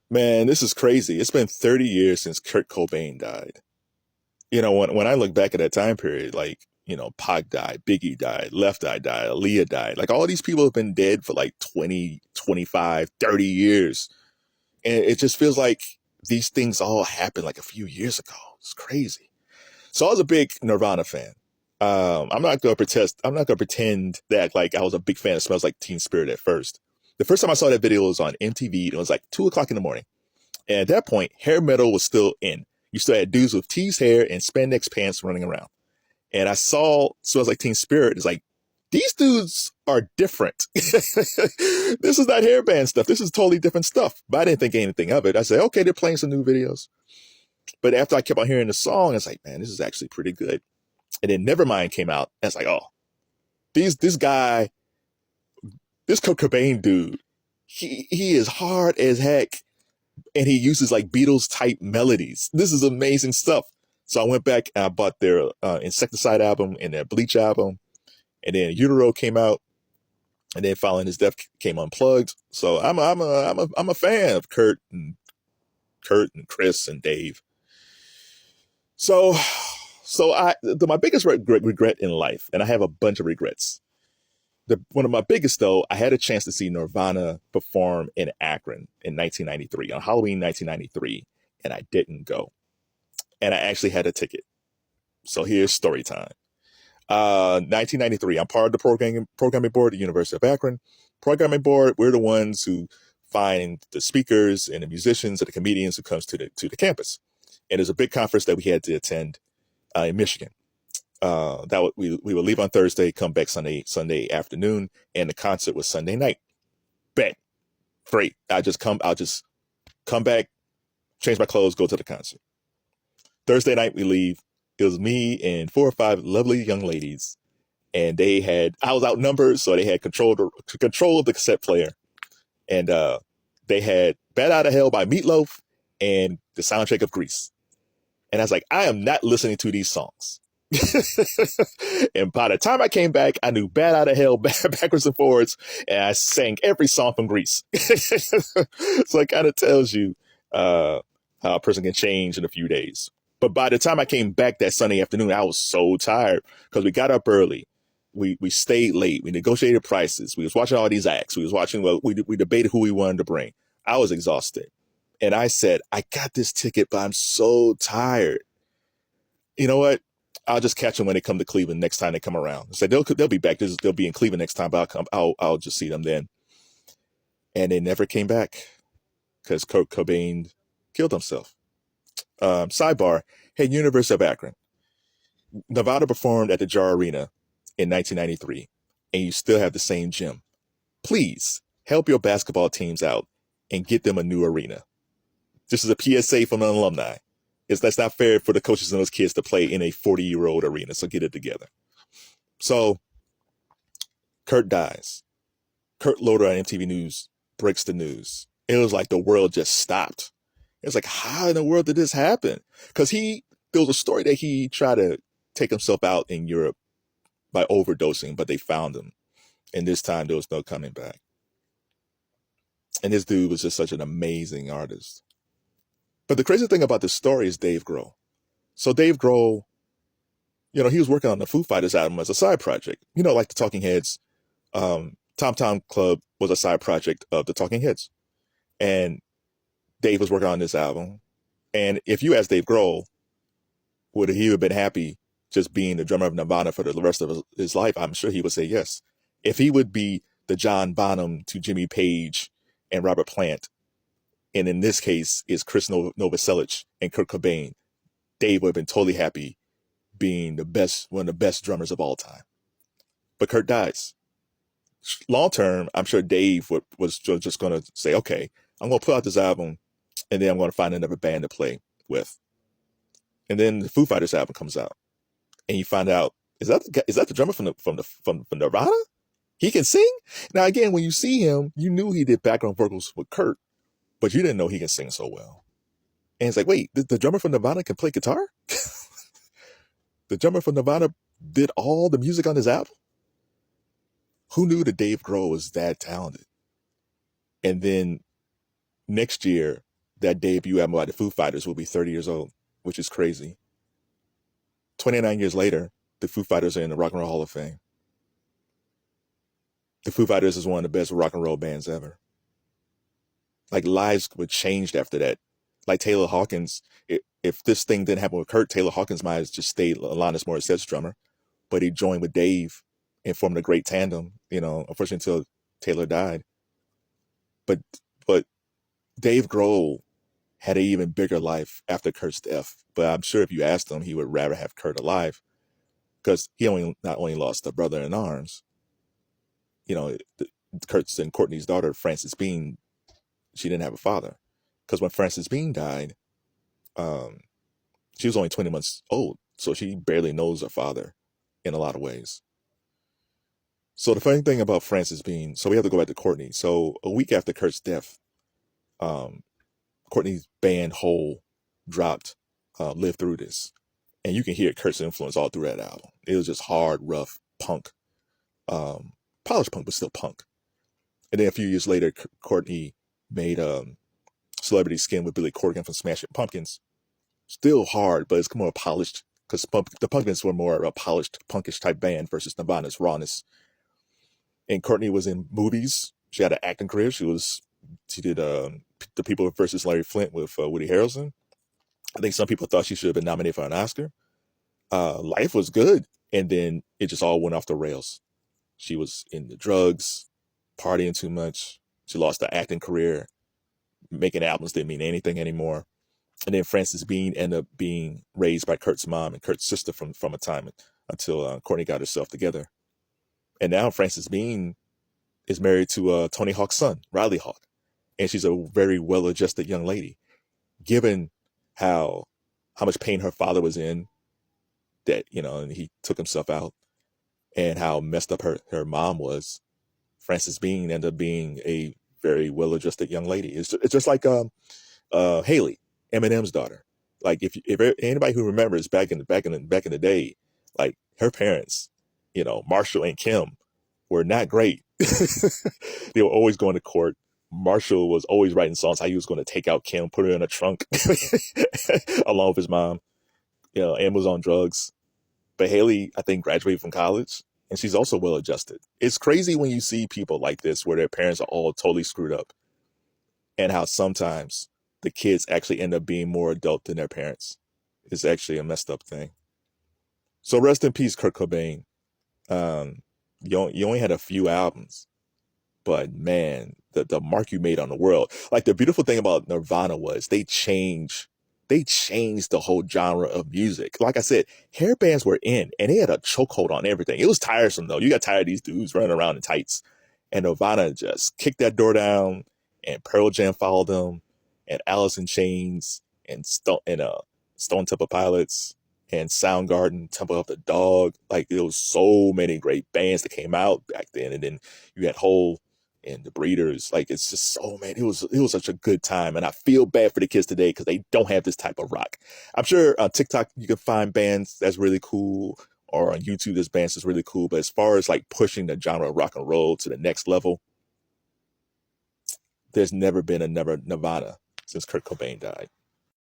Man, this is crazy. It's been 30 years since Kurt Cobain died. When I look back at that time period, like, Pac died, Biggie died, Left Eye died, Aaliyah died. Like all these people have been dead for like 20, 25, 30 years. And it just feels like these things all happened like a few years ago. It's crazy. So I was a big Nirvana fan. I'm not gonna pretend that like I was a big fan of Smells Like Teen Spirit at first. The first time I saw that video was on MTV. It was like 2 o'clock in the morning. And at that point, hair metal was still in. You still had dudes with teased hair and spandex pants running around. And I saw Smells Like Teen Spirit. It's like, these dudes are different. This is not hairband stuff. This is totally different stuff. But I didn't think anything of it. I said, okay, they're playing some new videos. But after I kept on hearing the song, it's like, man, this is actually pretty good. And then Nevermind came out. And it's like, oh, this guy, this Kurt Cobain dude, he is hard as heck, and he uses like Beatles type melodies. This is amazing stuff. So I went back and I bought their Insecticide album and their Bleach album, and then Utero came out, and then following his death came Unplugged. So I'm a fan of Kurt and Chris and Dave. So my biggest regret in life, and I have a bunch of regrets. One of my biggest, though, I had a chance to see Nirvana perform in Akron in 1993, on Halloween 1993, and I didn't go. And I actually had a ticket. So here's story time. 1993, I'm part of the programming board at the University of Akron. Programming board, we're the ones who find the speakers and the musicians and the comedians who comes to the campus. And there's a big conference that we had to attend in Michigan. We would leave on Thursday, come back Sunday afternoon, and the concert was Sunday night. Bet. Great. I'll just come back, change my clothes, go to the concert. Thursday night we leave. It was me and 4 or 5 lovely young ladies, and I was outnumbered, so they had control of the cassette player, and they had "Bat Out of Hell" by Meatloaf and the soundtrack of Grease. And I was like, I am not listening to these songs. And by the time I came back, I knew "Bad Out of Hell" backwards and forwards, and I sang every song from Grease. So it kind of tells you how a person can change in a few days. But by the time I came back that Sunday afternoon, I was so tired because we got up early. We stayed late. We negotiated prices. We was watching all these acts. We was watching, we debated who we wanted to bring. I was exhausted. And I said, I got this ticket, but I'm so tired. You know what? I'll just catch them when they come to Cleveland next time they come around. I said they'll be back. They'll be in Cleveland next time, but I'll just see them then. And they never came back because Kurt Cobain killed himself. Sidebar: hey, University of Akron, Nevada performed at the Jar Arena in 1993, and you still have the same gym. Please help your basketball teams out and get them a new arena. This is a PSA from an alumni. That's not fair for the coaches and those kids to play in a 40-year-old arena. So get it together. So Kurt dies. Kurt Loder on MTV News breaks the news. It was like the world just stopped. It was like, how in the world did this happen? Because there was a story that he tried to take himself out in Europe by overdosing, but they found him. And this time there was no coming back. And this dude was just such an amazing artist. But the crazy thing about this story is Dave Grohl. So Dave Grohl, he was working on the Foo Fighters album as a side project. Like the Talking Heads. Tom Tom Club was a side project of the Talking Heads. And Dave was working on this album. And if you ask Dave Grohl, would he have been happy just being the drummer of Nirvana for the rest of his life? I'm sure he would say yes. If he would be the John Bonham to Jimmy Page and Robert Plant, and in this case is Chris Novoselic and Kurt Cobain, Dave would have been totally happy being one of the best drummers of all time. But Kurt dies. Long term, I'm sure Dave was just going to say, okay, I'm going to put out this album, and then I'm going to find another band to play with. And then the Foo Fighters album comes out, and you find out, is that the drummer from Nirvana? He can sing? Now again, when you see him, you knew he did background vocals with Kurt, but you didn't know he can sing so well. And it's like, wait, the drummer from Nirvana can play guitar? The drummer from Nirvana did all the music on his album? Who knew that Dave Grohl was that talented? And then next year, that debut album by the Foo Fighters will be 30 years old, which is crazy. 29 years later, the Foo Fighters are in the Rock and Roll Hall of Fame. The Foo Fighters is one of the best rock and roll bands ever. Like, lives were changed after that. Like Taylor Hawkins, if this thing didn't happen with Kurt, Taylor Hawkins might have just stayed Alanis Morissette's drummer, but he joined with Dave and formed a great tandem, unfortunately until Taylor died. But Dave Grohl had an even bigger life after Kurt's death. But I'm sure if you asked him, he would rather have Kurt alive, because he not only lost a brother in arms, Kurt's and Courtney's daughter, Frances Bean, she didn't have a father. Because when Frances Bean died, she was only 20 months old, so she barely knows her father in a lot of ways. So the funny thing about Frances Bean, so we have to go back to Courtney. So a week after Kurt's death, Courtney's band Hole dropped Live Through This. And you can hear Kurt's influence all through that album. It was just hard, rough punk. Polished punk, but still punk. And then a few years later, Courtney made Celebrity Skin with Billy Corgan from Smashing Pumpkins. Still hard, but it's more polished, because the Pumpkins were more a polished, punkish type band versus Nirvana's rawness. And Courtney was in movies. She had an acting career. She did The People versus Larry Flint with Woody Harrelson. I think some people thought she should have been nominated for an Oscar. Life was good, and then it just all went off the rails. She was into drugs, partying too much. She lost her acting career. Making albums didn't mean anything anymore. And then Frances Bean ended up being raised by Kurt's mom and Kurt's sister from a time until Courtney got herself together. And now Frances Bean is married to Tony Hawk's son, Riley Hawk. And she's a very well-adjusted young lady. Given how much pain her father was in, that, and he took himself out, and how messed up her mom was, Frances Bean ended up being a very well-adjusted young lady. It's just like Haley, Eminem's daughter. Like, if anybody who remembers back in the day, like, her parents, Marshall and Kim, were not great. They were always going to court. Marshall was always writing songs how he was going to take out Kim, put her in a trunk, along with his mom, and was on drugs. But Haley, I think, graduated from college, and she's also well-adjusted. It's crazy when you see people like this where their parents are all totally screwed up, and how sometimes the kids actually end up being more adult than their parents. It's actually a messed up thing. So rest in peace, Kurt Cobain. You only had a few albums, but man, the mark you made on the world. Like, the beautiful thing about Nirvana was they changed the whole genre of music. Like I said, hair bands were in, and they had a chokehold on everything. It was tiresome, though. You got tired of these dudes running around in tights. And Nirvana just kicked that door down, and Pearl Jam followed them, and Alice in Chains, and Stone Temple Pilots, and Soundgarden, Temple of the Dog. Like, there was so many great bands that came out back then. And then you had Hole and the Breeders. Like, it's just so, man, it was such a good time. And I feel bad for the kids today because they don't have this type of rock. I'm sure on TikTok you can find bands that's really cool, or on YouTube there's bands that's really cool. But as far as like pushing the genre of rock and roll to the next level, there's never been a Nirvana since Kurt Cobain died.